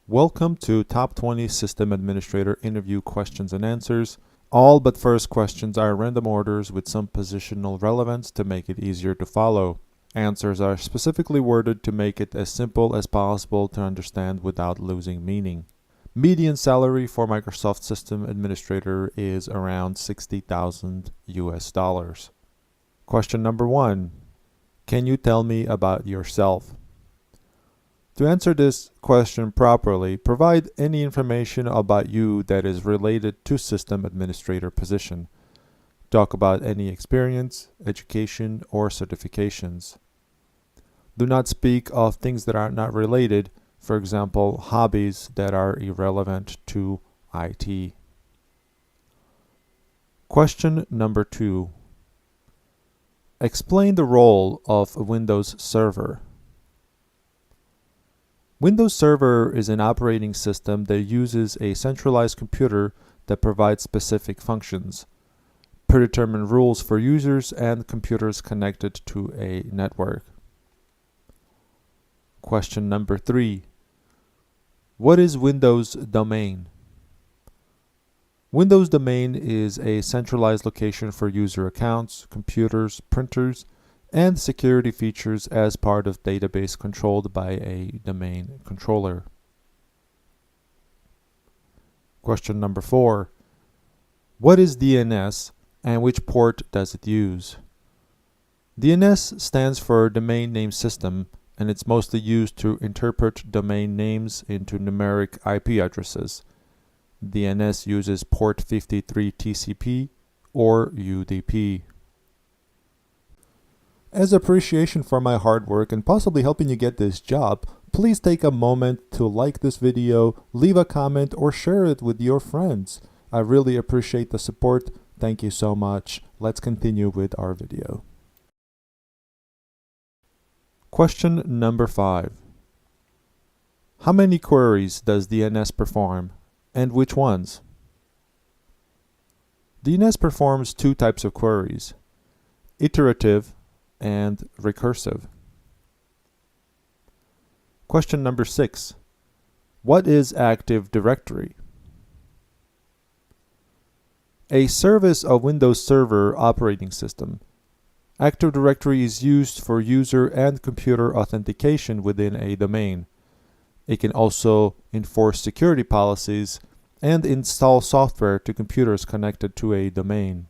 Welcome to Top 20 System Administrator Interview Questions and Answers. All but first questions are random orders with some positional relevance to make it easier to follow. Answers are specifically worded to make it as simple as possible to understand without losing meaning. Median salary for Microsoft System Administrator is around $60,000 US. Question number 1. Can you tell me about yourself? To answer this question properly, provide any information about you that is related to System Administrator position. Talk about any experience, education, or certifications. Do not speak of things that are not related, for example, hobbies that are irrelevant to IT. Question number 2. Explain the role of a Windows Server. Windows Server is an operating system that uses a centralized computer that provides specific functions, predetermined rules for users and computers connected to a network. Question number 3. What is Windows Domain? Windows Domain is a centralized location for user accounts, computers, printers, and security features as part of database controlled by a domain controller. Question number 4. What is DNS and which port does it use? DNS stands for Domain Name System, and it's mostly used to interpret domain names into numeric IP addresses. DNS uses port 53 TCP or UDP. As appreciation for my hard work and possibly helping you get this job, please take a moment to like this video, leave a comment, or share it with your friends. I really appreciate the support. Thank you so much. Let's continue with our video. Question number 5. How many queries does DNS perform, and which ones? DNS performs 2 types of queries: iterative and recursive. Question number 6. What is Active Directory? A service of Windows Server operating system. Active Directory is used for user and computer authentication within a domain. It can also enforce security policies and install software to computers connected to a domain.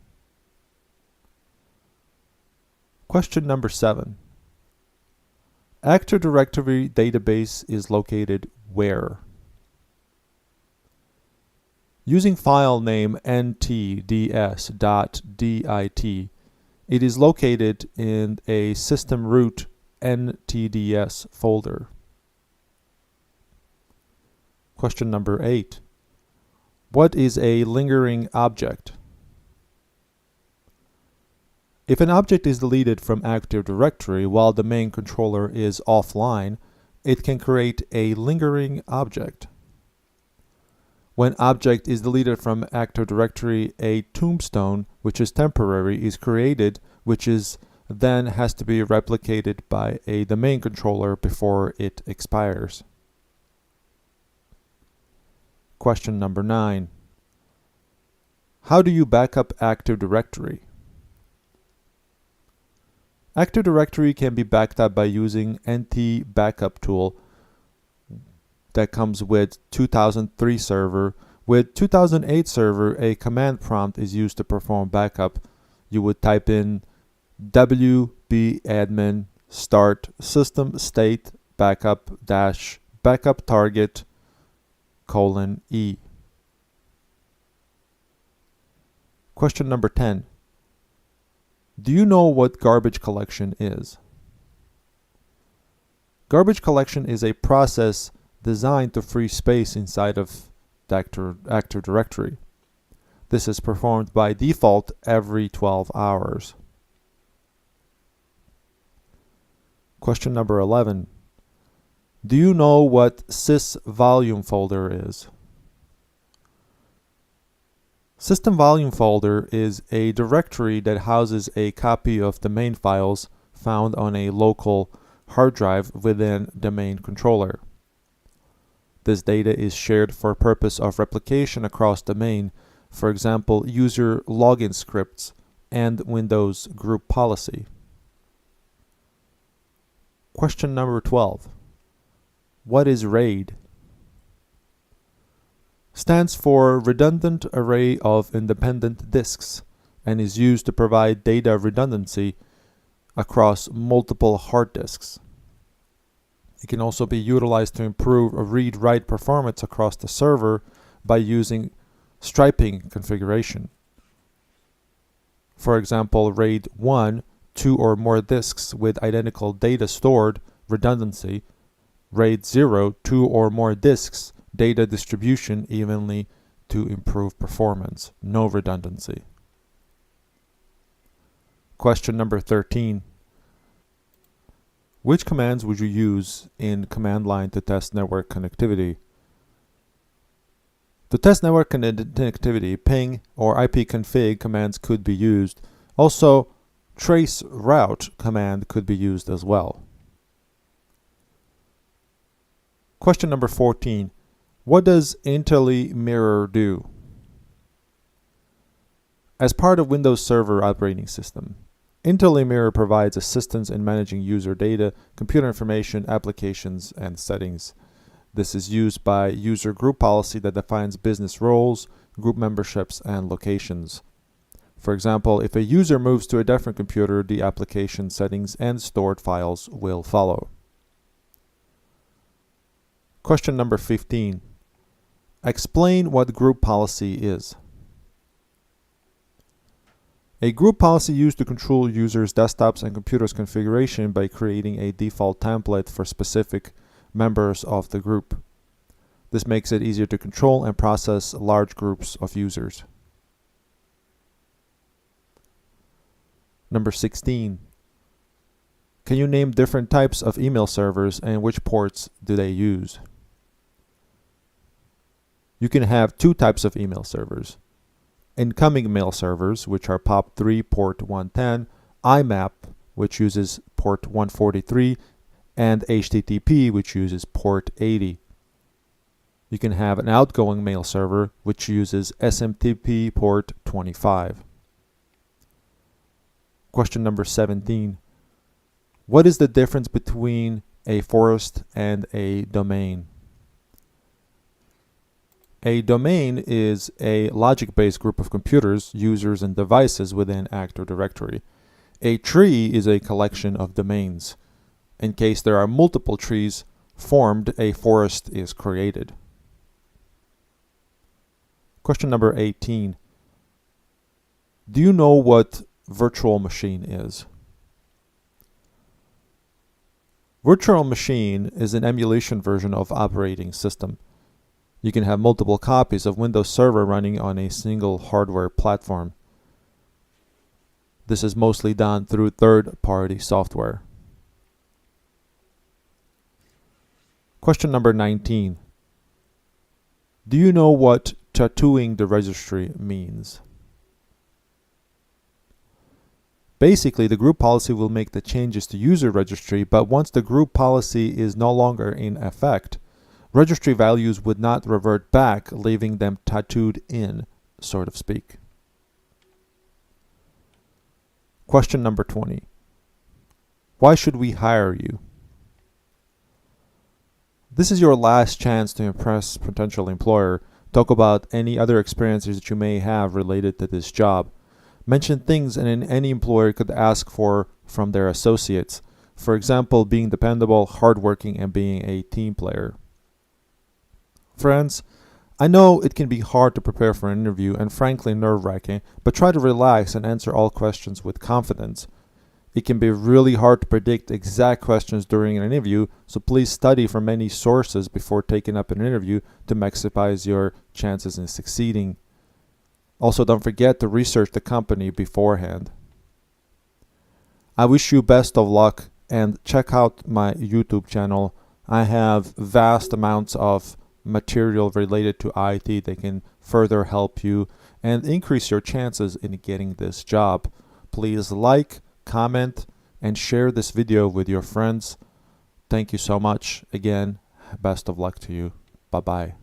Question number 7. Active Directory database is located where? Using file name ntds.dit, it is located in a system root ntds folder. Question number 8. What is a lingering object? If an object is deleted from Active Directory while the main controller is offline, it can create a lingering object. When object is deleted from Active Directory, a tombstone, which is temporary, is created, which then has to be replicated by a domain controller before it expires. Question number 9. How do you backup Active Directory? Active Directory can be backed up by using NT Backup tool that comes with 2003 server. With 2008 server, a command prompt is used to perform backup. You would type in wbadmin start system state backup dash backup target :E. Question number 10. Do you know what garbage collection is? Garbage collection is a process designed to free space inside of Active Directory. This is performed by default every 12 hours. Question number 11. Do you know what sys volume folder is? System volume folder is a directory that houses a copy of domain files found on a local hard drive within domain controller. This data is shared for purpose of replication across domain, for example, user login scripts and Windows group policy. Question number 12. What is RAID? Stands for Redundant Array of Independent Disks and is used to provide data redundancy across multiple hard disks. It can also be utilized to improve read-write performance across the server by using striping configuration. For example, RAID 1, 2 or more disks with identical data stored, redundancy. RAID 0, 2 or more disks, data distribution evenly to improve performance, no redundancy. Question number 13. Which commands would you use in command line to test network connectivity? To test network connectivity, ping or ipconfig commands could be used. Also, traceroute command could be used as well. Question number 14. What does IntelliMirror do? As part of Windows Server operating system, IntelliMirror provides assistance in managing user data, computer information, applications, and settings. This is used by user group policy that defines business roles, group memberships, and locations. For example, if a user moves to a different computer, the application settings and stored files will follow. Question number 15. Explain what group policy is. A group policy used to control users' desktops and computers' configuration by creating a default template for specific members of the group. This makes it easier to control and process large groups of users. Number 16. Can you name different types of email servers and which ports do they use? You can have two types of email servers. Incoming mail servers, which are POP3 port 110, IMAP, which uses port 143, and HTTP, which uses port 80. You can have an outgoing mail server, which uses SMTP port 25. Question number 17. What is the difference between a forest and a domain? A domain is a logic-based group of computers, users, and devices within Active Directory. A tree is a collection of domains. In case there are multiple trees formed, a forest is created. Question number 18. Do you know what virtual machine is? Virtual machine is an emulation version of operating system. You can have multiple copies of Windows Server running on a single hardware platform. This is mostly done through third-party software. Question number 19. Do you know what tattooing the registry means? Basically, the group policy will make the changes to user registry, but once the group policy is no longer in effect, registry values would not revert back, leaving them tattooed in, so to speak. Question number 20. Why should we hire you? This is your last chance to impress potential employer. Talk about any other experiences that you may have related to this job. Mention things any employer could ask for from their associates. For example, being dependable, hardworking, and being a team player. Friends, I know it can be hard to prepare for an interview and frankly nerve-wracking, but try to relax and answer all questions with confidence. It can be really hard to predict exact questions during an interview, so please study from many sources before taking up an interview to maximize your chances in succeeding. Also, don't forget to research the company beforehand. I wish you best of luck and check out my YouTube channel. I have vast amounts of material related to IT that can further help you and increase your chances in getting this job. Please like, comment, and share this video with your friends. Thank you so much. Again, best of luck to you. Bye-bye.